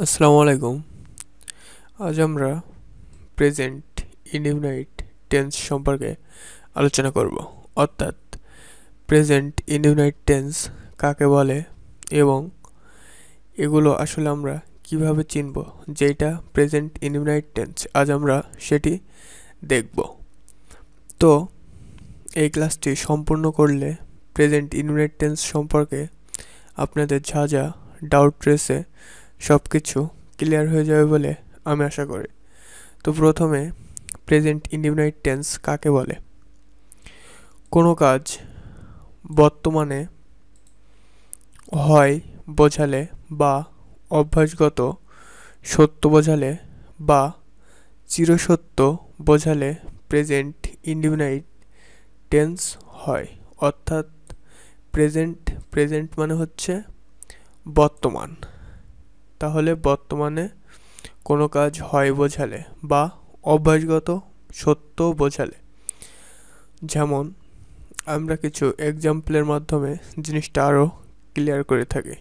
আসসালামু আলাইকুম। আজ আমরা প্রেজেন্ট ইনডিফিনাইট টেন্স সম্পর্কে আলোচনা করব, অর্থাৎ প্রেজেন্ট ইনডিফিনাইট টেন্স কাকে বলে এবং এগুলো আসলে আমরা কিভাবে চিনব যেটা প্রেজেন্ট ইনডিফিনাইট টেন্স। আজ আমরা সেটি দেখব। তো এই ক্লাসটি সম্পূর্ণ করলে প্রেজেন্ট ইনডিফিনাইট টেন্স সম্পর্কে আপনাদের যা যা ডাউট রয়েছে সব কিছু ক্লিয়ার হয়ে যাবে বলে আমি আশা করি। তো প্রথমে প্রেজেন্ট ইনডিফিনাইট টেন্স কাকে বলে? কোনো কাজ বর্তমানে হয় বোঝালে বা অভ্যাসগত সত্য বোঝালে বা চিরসত্য বোঝালে প্রেজেন্ট ইনডিফিনাইট টেন্স হয়। অর্থাৎ প্রেজেন্ট মানে হচ্ছে বর্তমান। তাহলে বর্তমানে কোনো কাজ হয় বোঝালে বা অভ্যাসগত সত্য বোঝালে। যেমন আমরা কিছু এক্সাম্পলের মাধ্যমে জিনিসটা আরও ক্লিয়ার করে থাকি।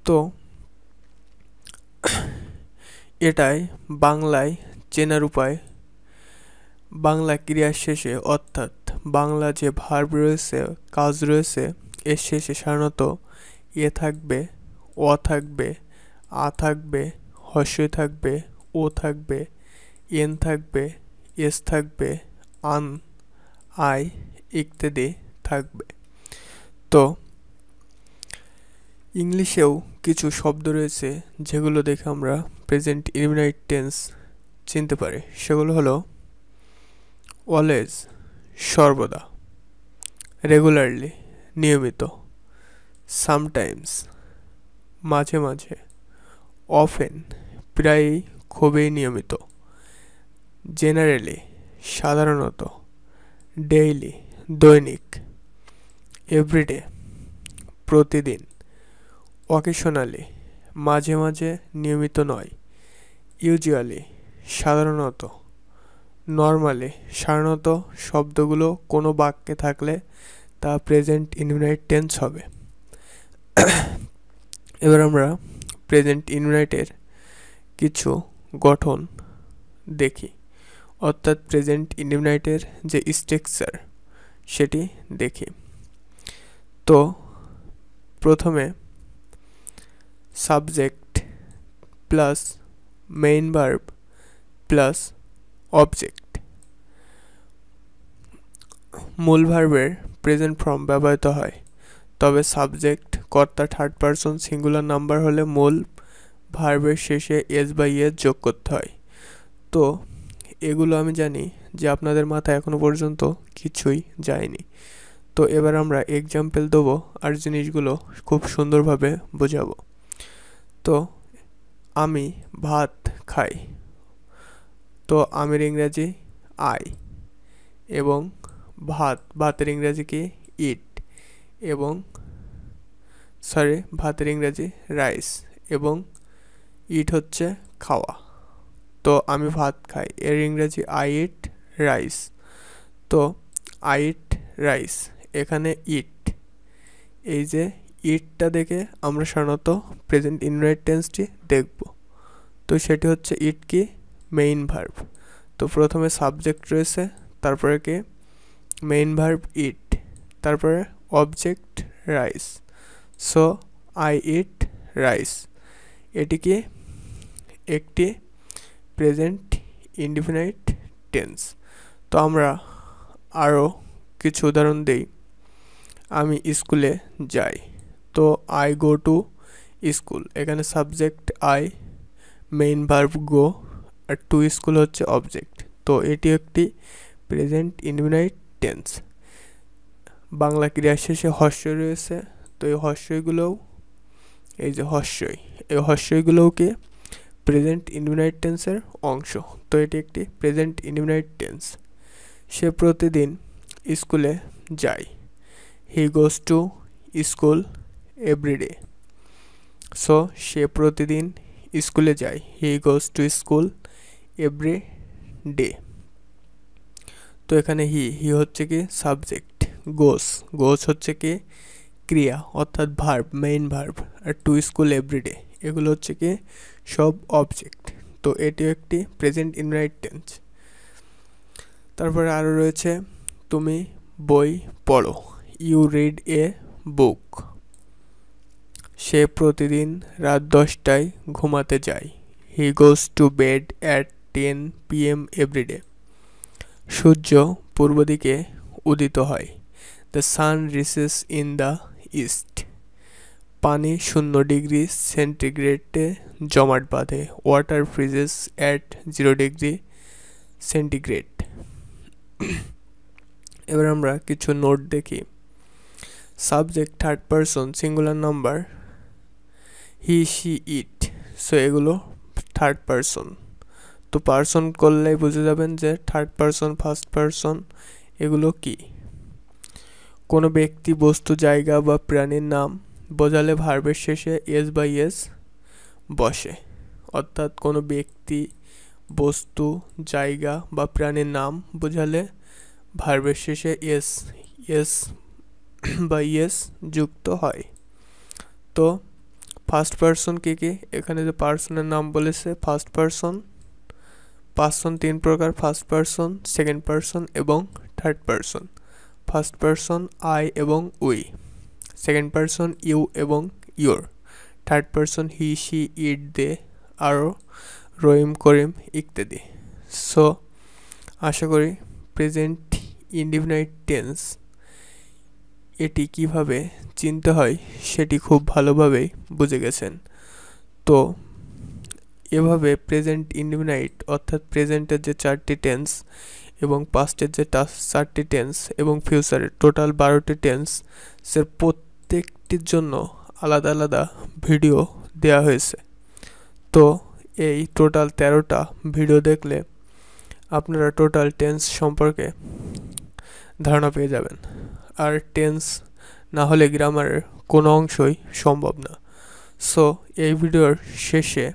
তো এটাই বাংলায় চেনার উপায়। বাংলা ক্রিয়ার শেষে, অর্থাৎ বাংলা যে ভার্ব রয়েছে, কাজ রয়েছে, এর শেষে সাধারণত এ থাকবে, অ থাকবে, আ থাকবে, হর্ষই থাকবে, ও থাকবে, এন থাকবে, এস থাকবে, আন, আই ইত্যাদি থাকবে। তো ইংলিশেও কিছু শব্দ রয়েছে যেগুলো দেখে আমরা প্রেজেন্ট ইনডিফিনাইট টেন্স চিনতে পারি। সেগুলো হলো অলওয়েজ সর্বদা, রেগুলারলি নিয়মিত, সামটাইমস মাঝে মাঝে, অফেন প্রায়ই খুবই নিয়মিত, জেনারেলি সাধারণত, ডেইলি দৈনিক, এভরিডে প্রতিদিন, অকেশনালি মাঝে মাঝে নিয়মিত নয়, ইউজুয়ালি সাধারণত, নর্মালি সাধারণত শব্দগুলো কোনো বাক্যে থাকলে তা প্রেজেন্ট ইনডিফিনাইট টেন্স হবে। এবার আমরা প্রেজেন্ট ইনডিফিনাইটের কিছু গঠন দেখি, অর্থাৎ প্রেজেন্ট ইনডিফিনাইটের যে স্ট্রাকচার সেটি দেখি। তো প্রথমে subject plus main verb plus object. মূল ভার্বের প্রেজেন্ট ফর্ম ব্যবহৃত হয়, তবে সাবজেক্ট কর্তা থার্ড পারসন সিঙ্গুলার নাম্বার হলে মূল ভার্বের শেষে এস বা ইএস যোগ করতে হয়। তো এগুলো আমি জানি যে আপনাদের মাথায় এখনো পর্যন্ত কিছুই যায়নি। তো এবার আমরা এক্সাম্পল দেবো আর জিনিসগুলো খুব সুন্দরভাবে বোঝাবো। তো আমি ভাত খাই, তো আমের ইংরাজি আই, এবং ভাতের ইংরাজি কি ইট, এবং ভাতের ইংরাজি রাইস, এবং ইট হচ্ছে খাওয়া। তো আমি ভাত খাই, এর ইংরাজি আই ইট রাইস। তো আই ইট রাইস, এখানে ইট, এই যে ইটটা দেখে আমরা সাধারণত প্রেজেন্ট ইনডিফিনাইট টেন্সটি দেখব। তো সেটি হচ্ছে ইট কি মেইন ভার্ব। তো প্রথমে সাবজেক্ট রয়েছে, তারপরে কি মেইন ভার্ব ইট, তারপরে object rice. So I eat rice, এটি কি একটি প্রেজেন্ট ইনডিফিনাইট টেন্স। তো আমরা আরও কিছু উদাহরণ দেই। আমি স্কুলে যাই, তো আই গো টু স্কুল, এখানে subject I, main verb go, আর টু স্কুল হচ্ছে অবজেক্ট। তো এটি একটি প্রেজেন্ট ইনডিফিনাইট টেন্স। বাংলা ক্রিয়ার শেষে হর্ষই রয়েছে, তো এই হর্ষইগুলোও, এই যে হর্ষই, এই হর্ষইগুলোও কি প্রেজেন্ট ইনডিফিনাইট টেন্সের অংশ। তো এটি একটি প্রেজেন্ট ইনডিফিনাইট টেন্স। সে প্রতিদিন স্কুলে যায়, he goes to school everyday. So সে প্রতিদিন স্কুলে যায়, he goes to school every day. তো এখানে হি হচ্ছে কি সাবজেক্ট, গোজ হচ্ছে কি ক্রিয়া অর্থাৎ ভার্ব, মেইন ভার্ব, আর টু স্কুল এভরিডে এগুলো হচ্ছে কি সব অবজেক্ট। তো এটিও একটি প্রেজেন্ট ইনডেফিনিট টেন্স। তারপরে আরও রয়েছে তুমি বই পড়ো, ইউ রিড এ বুক। সে প্রতিদিন রাত 10টায় ঘুমাতে যায়, he goes to bed at 10 PM everyday. সূর্য পূর্ব দিকে উদিত হয়, the sun rises in the east. পানি 0 ডিগ্রি সেন্টিগ্রেডে জমাট বাঁধে, water freezes at 0 degree centigrade. এবার আমরা কিছু নোট দেখি। Subject third person singular number, he she it, so এগুলো থার্ড পারসন। তো পারসন করলেই বুঝে যাবেন যে থার্ড পারসন ফার্স্ট পারসন এগুলো কি। কোনো ব্যক্তি বস্তু জায়গা বা প্রাণীর নাম বোঝালে ভার্বের শেষে এস বা ইয়েস বসে, অর্থাৎ কোনো ব্যক্তি বস্তু জায়গা বা প্রাণীর নাম বোঝালে ভার্বের শেষে এস বা ইয়েস যুক্ত হয়। তো ফার্স্ট পারসন কি কি, এখানে যে পার্সনের নাম বলেছে ফার্স্ট পারসন। পার্সন 3 প্রকার, ফার্স্ট পারসন, সেকেন্ড পারসন এবং third person. First person I এবং উই, সেকেন্ড পারসন ইউ এবং your, third person he she it they আরও রহিম করিম ইত্যাদি। সো আশা করি প্রেজেন্ট ইনডিফিনিট টেন্স এটি কিভাবে চিনতে হয় সেটি খুব ভালোভাবেই বুঝে গেছেন। তো এভাবে প্রেজেন্ট ইনডিফিনিট অর্থাৎ প্রেজেন্টের যে 4টি টেন্স এবং পাস্টের যে 4টি টেন্স এবং ফিউচারের টোটাল 12টি টেন্সের প্রত্যেকটির জন্য আলাদা আলাদা ভিডিও দেওয়া হয়েছে। তো এই টোটাল 13টা ভিডিও দেখলে আপনারা টোটাল টেন্স সম্পর্কে ধারণা পেয়ে যাবেন। আর টেন্স না হলে গ্রামারের কোনো অংশই সম্ভব না। সো এই ভিডিওর শেষে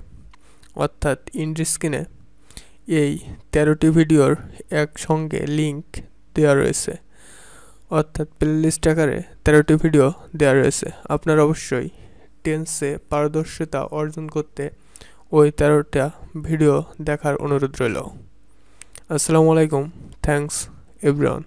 অর্থাৎ ইন্ড স্ক্রিনে এই 13টি ভিডিওর একসঙ্গে লিঙ্ক দেওয়া রয়েছে, অর্থাৎ প্লেলিস্ট আকারে 13টি ভিডিও দেওয়া রয়েছে। আপনারা অবশ্যই টেন্সে পারদর্শিতা অর্জন করতে ওই 13টা ভিডিও দেখার অনুরোধ রইল। আসসালামু আলাইকুম, থ্যাংকস এভরিওয়ান।